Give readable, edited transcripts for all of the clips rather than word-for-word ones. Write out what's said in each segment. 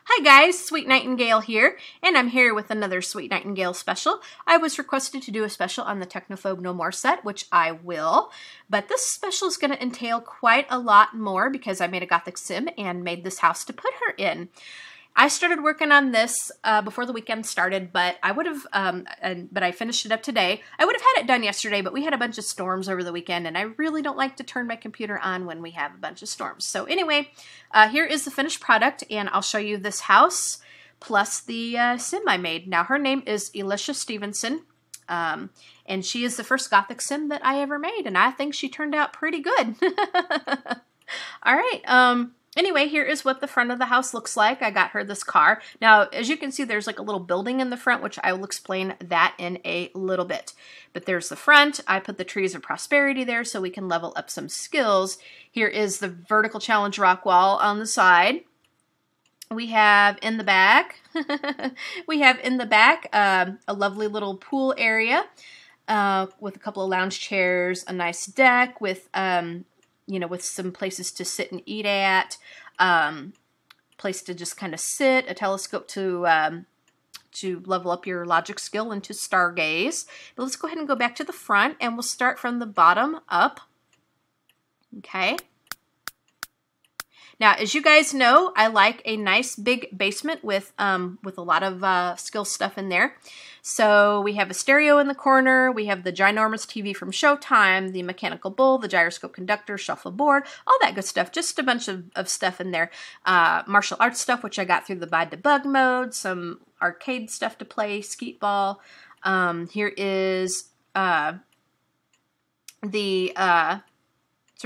Hi guys, Sweet Nightingale here, and I'm here with another Sweet Nightingale special. I was requested to do a special on the Technophobe No More set, which I will, but this special is going to entail quite a lot more because I made a Gothic sim and made this house to put her in. I started working on this before the weekend started, but I would have, but I finished it up today. I would have had it done yesterday, but we had a bunch of storms over the weekend, and I really don't like to turn my computer on when we have a bunch of storms. So anyway, here is the finished product, and I'll show you this house plus the sim I made. Now, her name is Alicia Stevenson, and she is the first Gothic sim that I ever made, and I think she turned out pretty good. All right, anyway, here is what the front of the house looks like. I got her this car. Now, as you can see, there's like a little building in the front, which I will explain that in a little bit. But there's the front. I put the trees of prosperity there so we can level up some skills. Here is the vertical challenge rock wall on the side. We have in the back, a lovely little pool area with a couple of lounge chairs, a nice deck with with some places to sit and eat at, place to just kind of sit, a telescope to level up your logic skill and to stargaze. But let's go ahead and go back to the front, and we'll start from the bottom up. Okay. Now, as you guys know, I like a nice big basement with a lot of skill stuff in there. So we have a stereo in the corner, we have the ginormous TV from Showtime, the mechanical bull, the gyroscope conductor, shuffleboard, all that good stuff. Just a bunch of stuff in there. Martial arts stuff, which I got through the by debug mode, some arcade stuff to play, skeet ball. Here is sort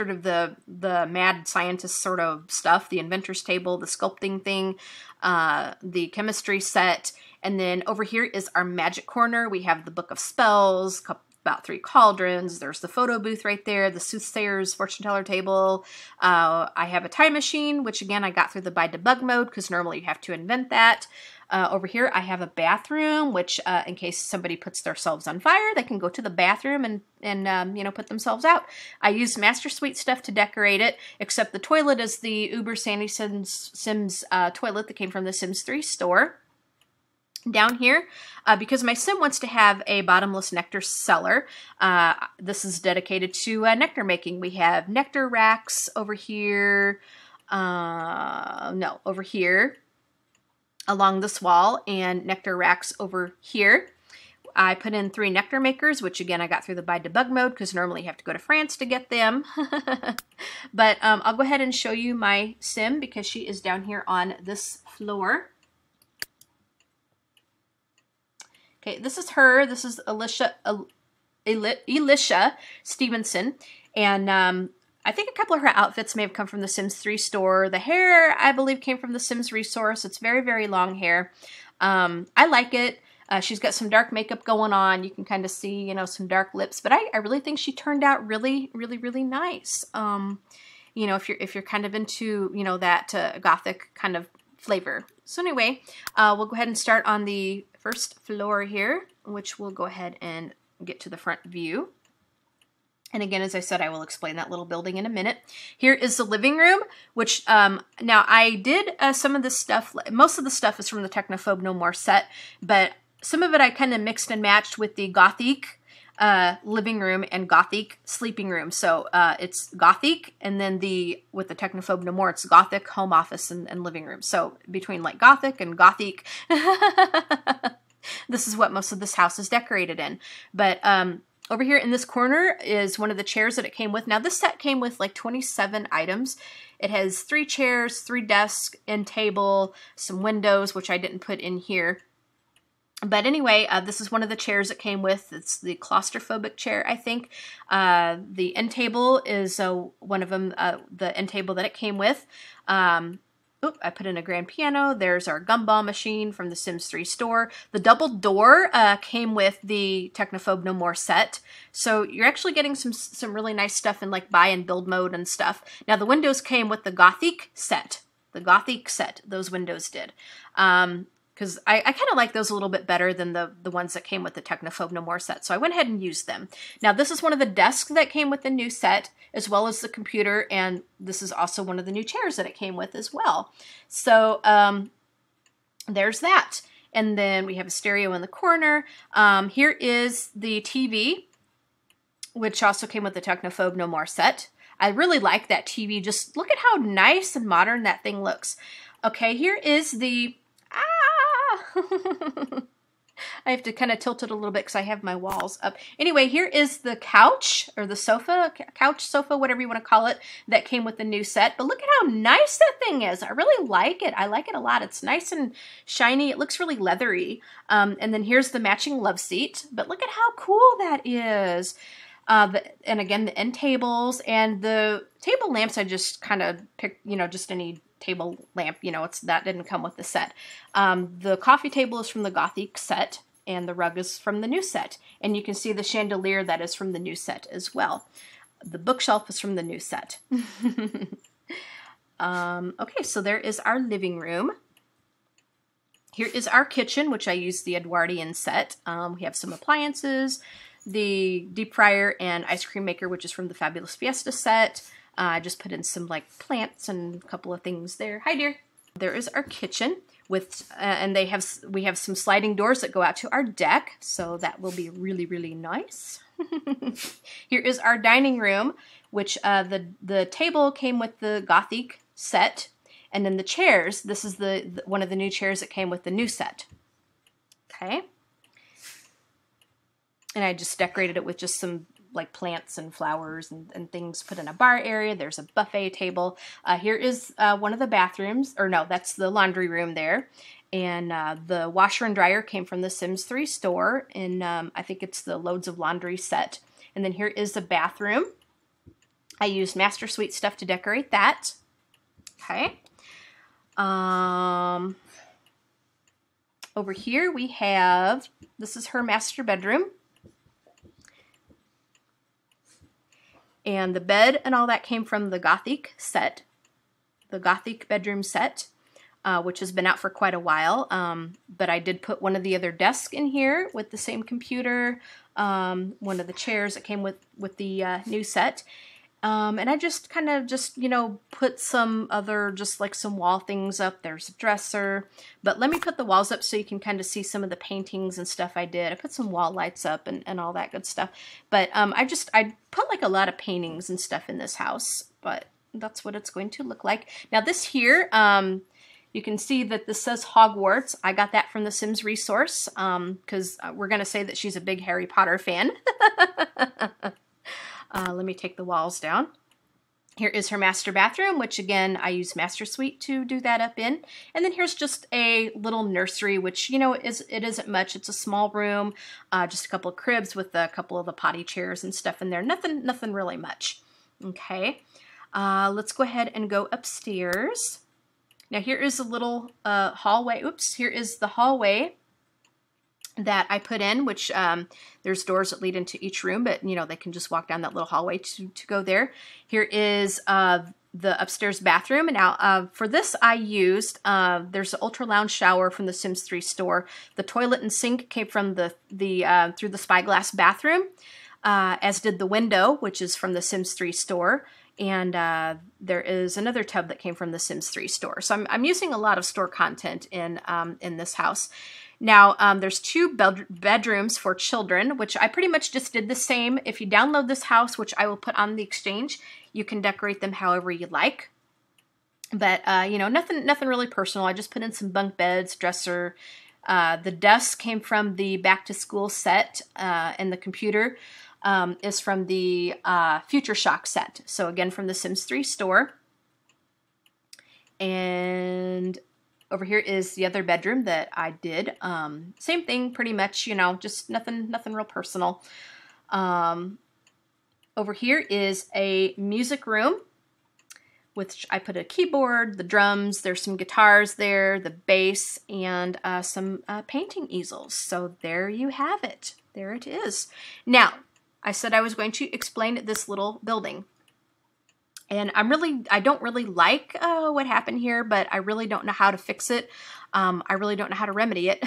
of the mad scientist sort of stuff, the inventor's table, the sculpting thing, the chemistry set, and then over here is our magic corner. We have the book of spells, about 3 cauldrons, there's the photo booth right there, the soothsayer's fortune teller table. I have a time machine, which again I got through the by debug mode because normally you have to invent that. Over here I have a bathroom, which in case somebody puts themselves on fire, they can go to the bathroom and put themselves out. I used Master Suite stuff to decorate it, except the toilet is the Uber Sandy Sims toilet that came from the Sims 3 store. Down here, because my sim wants to have a bottomless nectar cellar, this is dedicated to nectar making. We have nectar racks over here, over here along this wall, and nectar racks over here. I put in 3 nectar makers, which again I got through the by debug mode because normally you have to go to France to get them. But I'll go ahead and show you my sim because she is down here on this floor. Okay, this is her. This is Alicia Stevenson, and I think a couple of her outfits may have come from the Sims 3 store. The hair, I believe, came from the Sims resource. It's very, very long hair. I like it. She's got some dark makeup going on. You can kind of see, some dark lips, but I really think she turned out really, really, really nice. If you're kind of into, that Gothic kind of flavor. So anyway, we'll go ahead and start on the first floor here, which we'll go ahead and get to the front view. And again, as I said, I will explain that little building in a minute. Here is the living room, which now I did some of this stuff. Most of the stuff is from the Technophobe No More set, but some of it I kind of mixed and matched with the Gothique living room and Gothique sleeping room. So it's Gothique, and then with the Technophobe No More, it's Gothic home office and living room. So between like Gothic and Gothique, this is what most of this house is decorated in. But over here in this corner is one of the chairs that it came with. Now this set came with like 27 items. It has 3 chairs, 3 desks, end table, some windows, which I didn't put in here. But anyway, this is one of the chairs it came with. It's the claustrophobic chair, I think. The end table is one of them, the end table that it came with. I put in a grand piano. There's our gumball machine from the Sims 3 store. The double door came with the Technophobe No More set. So you're actually getting some really nice stuff in like buy and build mode and stuff. Now the windows came with the Gothique set. The Gothique set, those windows did. Because I kind of like those a little bit better than the ones that came with the Technophobe No More set. So I went ahead and used them. Now this is one of the desks that came with the new set, as well as the computer, and this is also one of the new chairs that it came with as well. So there's that. And then we have a stereo in the corner. Here is the TV, which also came with the Technophobe No More set. I really like that TV. Just look at how nice and modern that thing looks. Okay, here is the... I have to kind of tilt it a little bit because I have my walls up. Anyway, here is the couch, or the sofa, couch, sofa, whatever you want to call it, that came with the new set. But look at how nice that thing is. I really like it. I like it a lot. It's nice and shiny. It looks really leathery. And then here's the matching love seat. But look at how cool that is. And again, the end tables and the table lamps, I just kind of picked, you know, just any table lamp, you know, that didn't come with the set. The coffee table is from the Gothique set, and the rug is from the new set. And you can see the chandelier that is from the new set as well. The bookshelf is from the new set. Okay, so there is our living room. Here is our kitchen, which I used the Edwardian set. We have some appliances, the deep fryer and ice cream maker, which is from the Fabulous Fiesta set. I just put in some like plants and a couple of things there. Hi, dear. There is our kitchen with, and we have some sliding doors that go out to our deck, so that will be really, really nice. Here is our dining room, which the table came with the Gothique set, and then the chairs. This is one of the new chairs that came with the new set. Okay. And I just decorated it with just some like plants and flowers and things put in a bar area. There's a buffet table. Here is one of the bathrooms, or no, that's the laundry room there. And the washer and dryer came from the Sims 3 store, and I think it's the Loads of Laundry set. And then here is the bathroom. I used Master Suite stuff to decorate that. Okay. Over here we have, this is her master bedroom. And the bed and all that came from the Gothique set, the Gothique bedroom set, which has been out for quite a while. But I did put one of the other desks in here with the same computer, one of the chairs that came with the new set. And I just kind of you know, put some other, just like some wall things up. There's a dresser. But let me put the walls up so you can kind of see some of the paintings and stuff I did. I put some wall lights up and all that good stuff. But I put like a lot of paintings and stuff in this house. But that's what it's going to look like. Now this here, you can see that this says Hogwarts. I got that from the Sims resource because we're going to say that she's a big Harry Potter fan. Let me take the walls down. Here is her master bathroom, which again, I use Master Suite to do that up in. And then here's just a little nursery, which, you know, it isn't much. It's a small room, just a couple of cribs with a couple of the potty chairs and stuff in there. Nothing really much. Okay. Let's go ahead and go upstairs. Now here is a little hallway. Oops, here is the hallway that I put in, which there's doors that lead into each room, but you know, they can just walk down that little hallway to go there. Here is the upstairs bathroom. And now for this I used, there's an ultra lounge shower from the Sims 3 store. The toilet and sink came from through the spyglass bathroom, as did the window, which is from the Sims 3 store. And there is another tub that came from the Sims 3 store. So I'm using a lot of store content in this house. Now, there's two bedrooms for children, which I pretty much just did the same. If you download this house, which I will put on the exchange, you can decorate them however you like. But, you know, nothing really personal. I just put in some bunk beds, dresser. The desk came from the back to school set, and the computer is from the Future Shock set. So again, from the Sims 3 store. And over here is the other bedroom that I did. Same thing, pretty much, you know, just nothing real personal. Over here is a music room, which I put a keyboard, the drums, there's some guitars there, the bass, and some painting easels. So there you have it. There it is. Now, I said I was going to explain this little building. And I don't really like what happened here, but I really don't know how to fix it. I really don't know how to remedy it.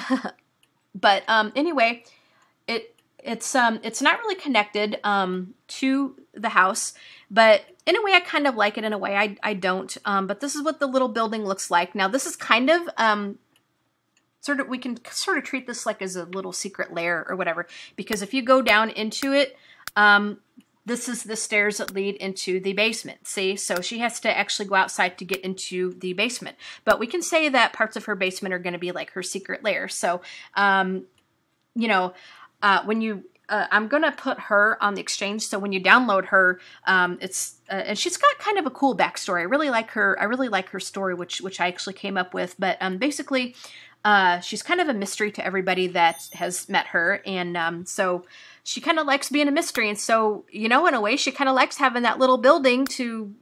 But anyway, it's not really connected to the house, but in a way I kind of like it, in a way I don't. But this is what the little building looks like. Now this is kind of we can sort of treat this like as a little secret lair or whatever, because if you go down into it, this is the stairs that lead into the basement. See, so she has to actually go outside to get into the basement. But we can say that parts of her basement are going to be like her secret lair. So, you know, when you, I'm going to put her on the exchange. So when you download her, and she's got kind of a cool backstory. I really like her story, which I actually came up with. But basically, she's kind of a mystery to everybody that has met her. And so she kind of likes being a mystery. And so, you know, in a way, she kind of likes having that little building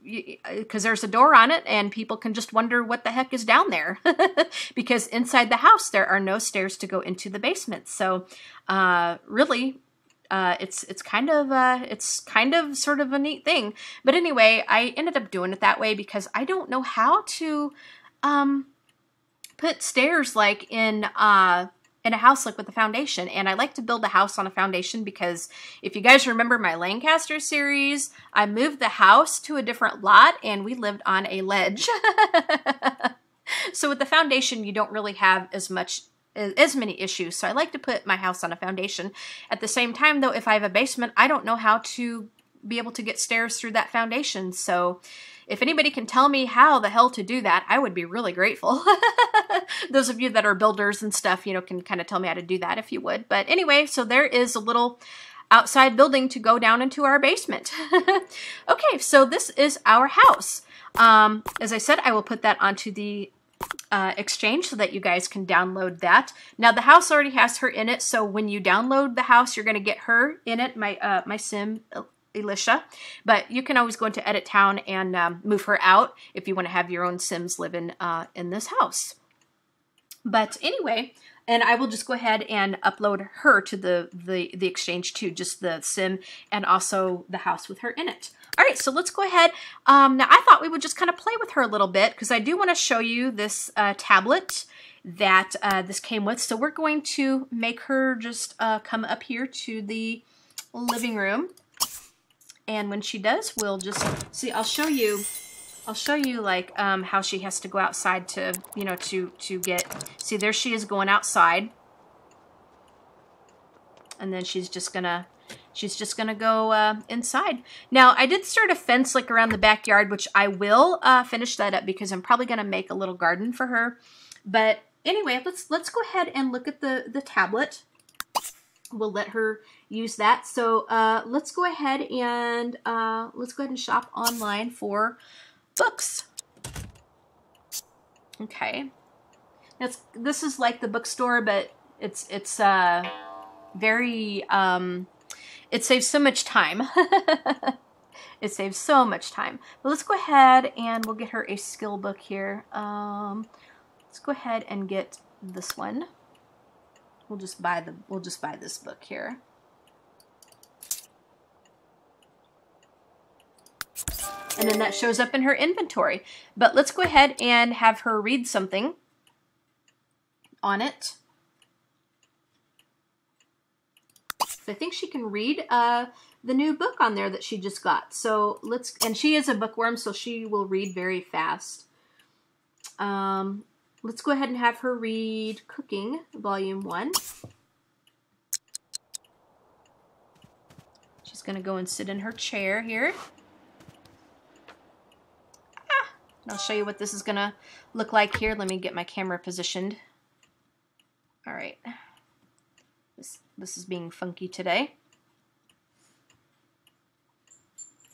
because there's a door on it and people can just wonder what the heck is down there. Because inside the house, there are no stairs to go into the basement. So really, it's kind of sort of a neat thing. But anyway, I ended up doing it that way because I don't know how to put stairs like in a house like with a foundation. And I like to build a house on a foundation because if you guys remember my Lancaster series, I moved the house to a different lot and we lived on a ledge. So with the foundation, you don't really have as many issues. So I like to put my house on a foundation. At the same time though, if I have a basement, I don't know how to be able to get stairs through that foundation. So if anybody can tell me how the hell to do that, I would be really grateful. Those of you that are builders and stuff, you know, can kind of tell me how to do that if you would. But anyway, so there is a little outside building to go down into our basement. Okay, so this is our house. As I said, I will put that onto the exchange so that you guys can download that. Now the house already has her in it, so when you download the house, you're going to get her in it, my sim, Alicia, but you can always go into Edit Town and move her out if you want to have your own Sims live in this house. But anyway, and I will just go ahead and upload her to the exchange too, just the Sim and also the house with her in it. All right, so let's go ahead. Now I thought we would just kind of play with her a little bit because I do want to show you this tablet that this came with. So we're going to make her just come up here to the living room. And when she does, we'll just see, I'll show you like how she has to go outside to, you know, to get, see there she is going outside. And then she's just gonna go inside. Now I did start a fence like around the backyard, which I will finish that up because I'm probably gonna make a little garden for her. But anyway, let's go ahead and look at the tablet. We'll let her use that. So let's go ahead and shop online for books. Okay, this is like the bookstore, but it's very it saves so much time. It saves so much time. But let's go ahead and we'll get her a skill book here. Let's go ahead and get this one. We'll just buy this book here. And then that shows up in her inventory. But let's go ahead and have her read something on it. I think she can read the new book on there that she just got. So and she is a bookworm, so she will read very fast. Let's go ahead and have her read Cooking, Volume 1. She's going to go and sit in her chair here. And I'll show you what this is going to look like here. Let me get my camera positioned. All right. This is being funky today.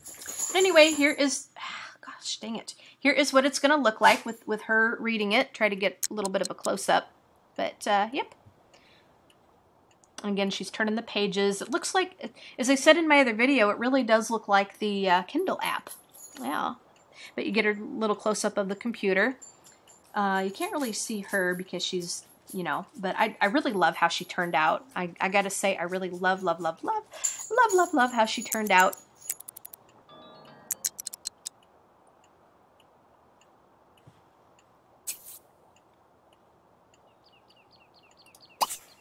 But anyway, here is... Gosh, dang it. Here is what it's going to look like with her reading it. Try to get a little bit of a close-up. But, yep. Again, she's turning the pages. It looks like, as I said in my other video, it really does look like the Kindle app. Yeah. But you get a little close-up of the computer. You can't really see her because she's, you know, but I really love how she turned out. I got to say, I really love how she turned out.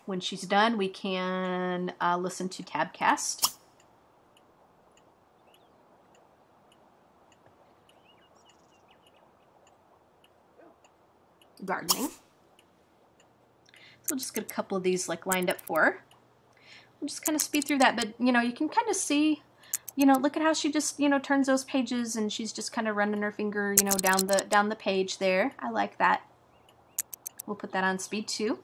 When she's done, we can listen to Tabcast. Gardening. We'll just get a couple of these like lined up for her. We'll just kind of speed through that, but you know, you can kind of see, you know, look at how she just, you know, turns those pages and she's just kind of running her finger, you know, down the page there. I like that. We'll put that on speed 2.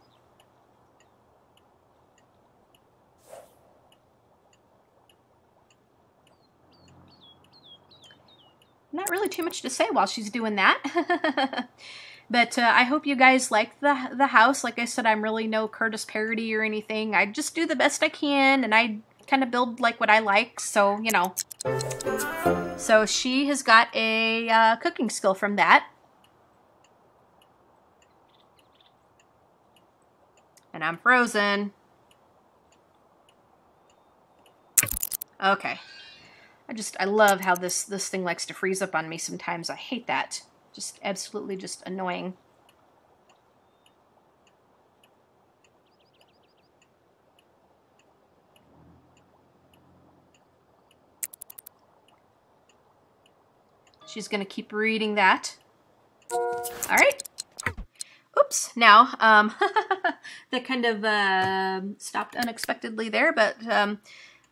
Not really too much to say while she's doing that. But I hope you guys like the house. Like I said, I'm really no Curtis parody or anything. I just do the best I can, and I kind of build like what I like, so, you know. So she has got a cooking skill from that. And I'm frozen. Okay. I love how this thing likes to freeze up on me sometimes. I hate that. Just absolutely just annoying. She's going to keep reading that. All right. Oops. Now, that kind of stopped unexpectedly there, but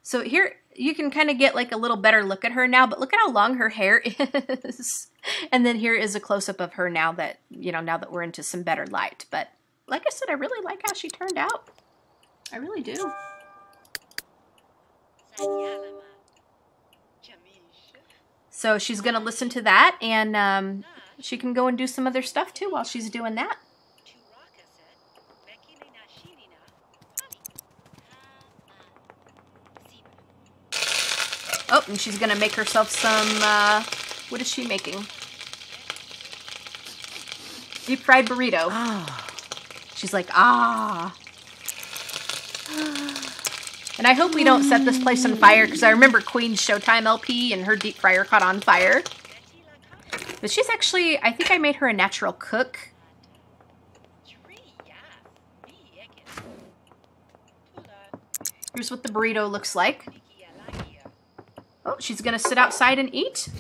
so here you can kind of get like a little better look at her now, but look at how long her hair is. And then here is a close-up of her now that, you know, now that we're into some better light. But like I said, I really like how she turned out. I really do. So she's going to listen to that, and she can go and do some other stuff too while she's doing that. Oh, and she's going to make herself some, what is she making? Deep fried burrito. Ah. She's like, ah. And I hope we don't set this place on fire, because I remember Queen's Showtime LP and her deep fryer caught on fire. But she's actually, I think I made her a natural cook. Here's what the burrito looks like. Oh, she's going to sit outside and eat.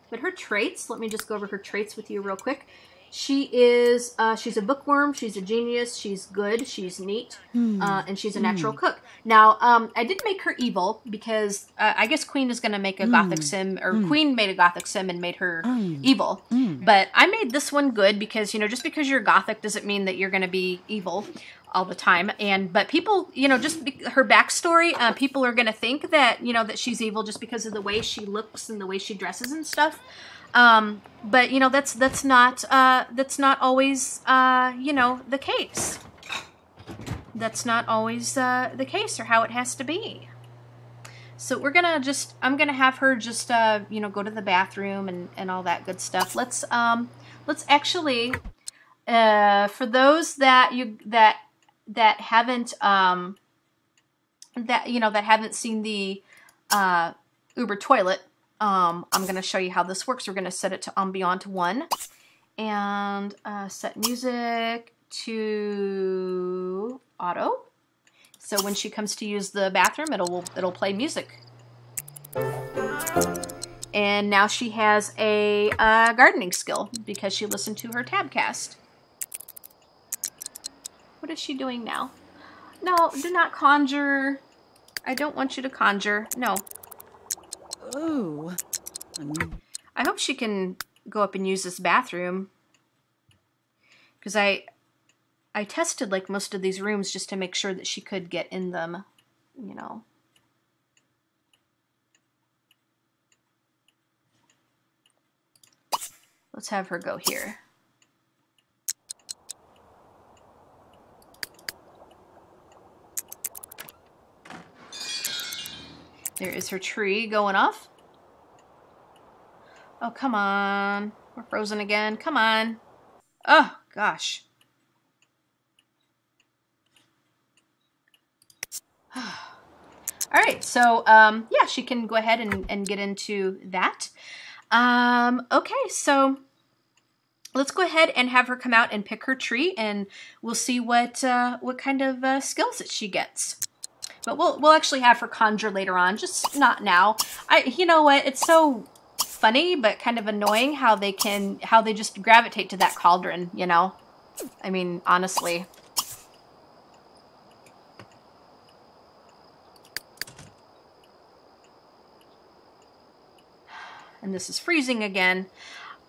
But her traits, let me just go over her traits with you real quick. She is, she's a bookworm, she's a genius, she's good, she's neat, and she's a natural cook. Now, I did make her evil because I guess Queen is going to make a Gothic sim, or Queen made a Gothic sim and made her evil. But I made this one good because, you know, just because you're Gothic doesn't mean that you're going to be evil all the time. But people, you know, just her backstory, people are going to think that, you know, that she's evil just because of the way she looks and the way she dresses and stuff. But you know, that's not always, you know, the case. That's not always, the case or how it has to be. So we're gonna I'm gonna have her just, you know, go to the bathroom and all that good stuff. Let's actually, for those that haven't, that haven't seen the, Uber toilet, I'm going to show you how this works. We're going to set it to ambient 1 and set music to auto. So when she comes to use the bathroom, it'll play music. And now she has a gardening skill because she listened to her tabcast. What is she doing now? No, do not conjure. I don't want you to conjure. No. Ooh. I hope she can go up and use this bathroom. Because I tested like most of these rooms just to make sure that she could get in them, you know. Let's have her go here. There is her tree going off. Oh, come on. We're frozen again. Come on. Oh, gosh. All right, so, yeah, she can go ahead and get into that. Okay, so let's go ahead and have her come out and pick her tree, and we'll see what kind of skills that she gets. But we'll actually have her conjure later on, just not now. You know what? It's so funny, but kind of annoying how they just gravitate to that cauldron, you know? I mean, honestly. And this is freezing again.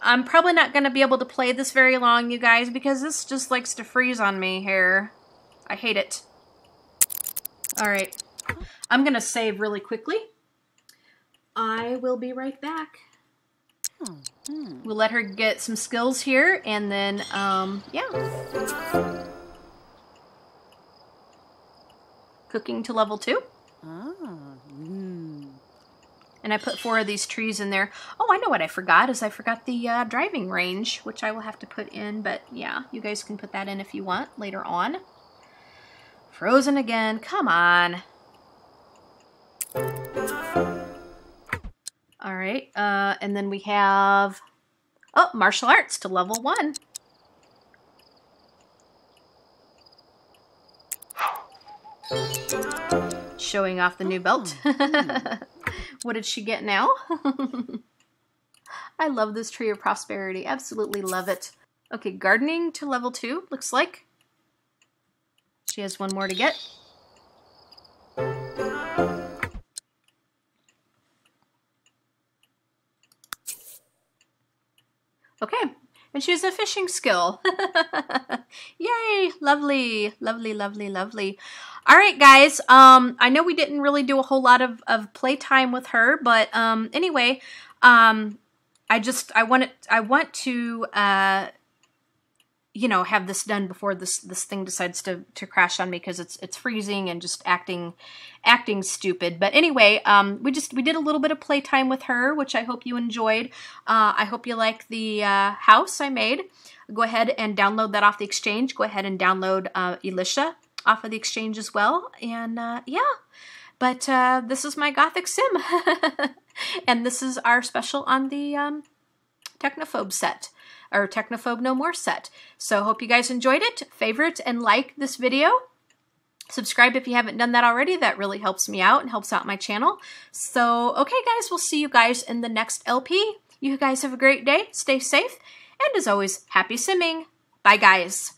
I'm probably not going to be able to play this very long, you guys, because this just likes to freeze on me here. I hate it. Alright. I'm going to save really quickly. I will be right back. We'll let her get some skills here, and then, yeah. Cooking to level 2. And I put 4 of these trees in there. Oh, I know what I forgot, is I forgot the driving range, which I will have to put in, but yeah, you guys can put that in if you want later on. Frozen again, come on. All right, and then we have, oh, martial arts to level 1. Showing off the new belt. What did she get now? I love this tree of prosperity. Absolutely love it. Okay, gardening to level 2, looks like. She has 1 more to get. Okay, and she has a fishing skill. Yay, lovely, lovely, lovely, lovely. All right, guys, I know we didn't really do a whole lot of playtime with her, but anyway, I want to, you know, have this done before this thing decides to crash on me, because it's freezing and just acting stupid. But anyway, we did a little bit of playtime with her, which I hope you enjoyed. I hope you like the house I made. Go ahead and download that off the exchange. Go ahead and download Elisha off of the exchange as well. And yeah, but this is my Gothic sim. And this is our special on the Technophobe set, or Technophobe No More set. So hope you guys enjoyed it. Favorite and like this video. Subscribe if you haven't done that already. That really helps me out and helps out my channel. So, okay guys, we'll see you guys in the next LP. You guys have a great day. Stay safe. And as always, happy simming. Bye guys.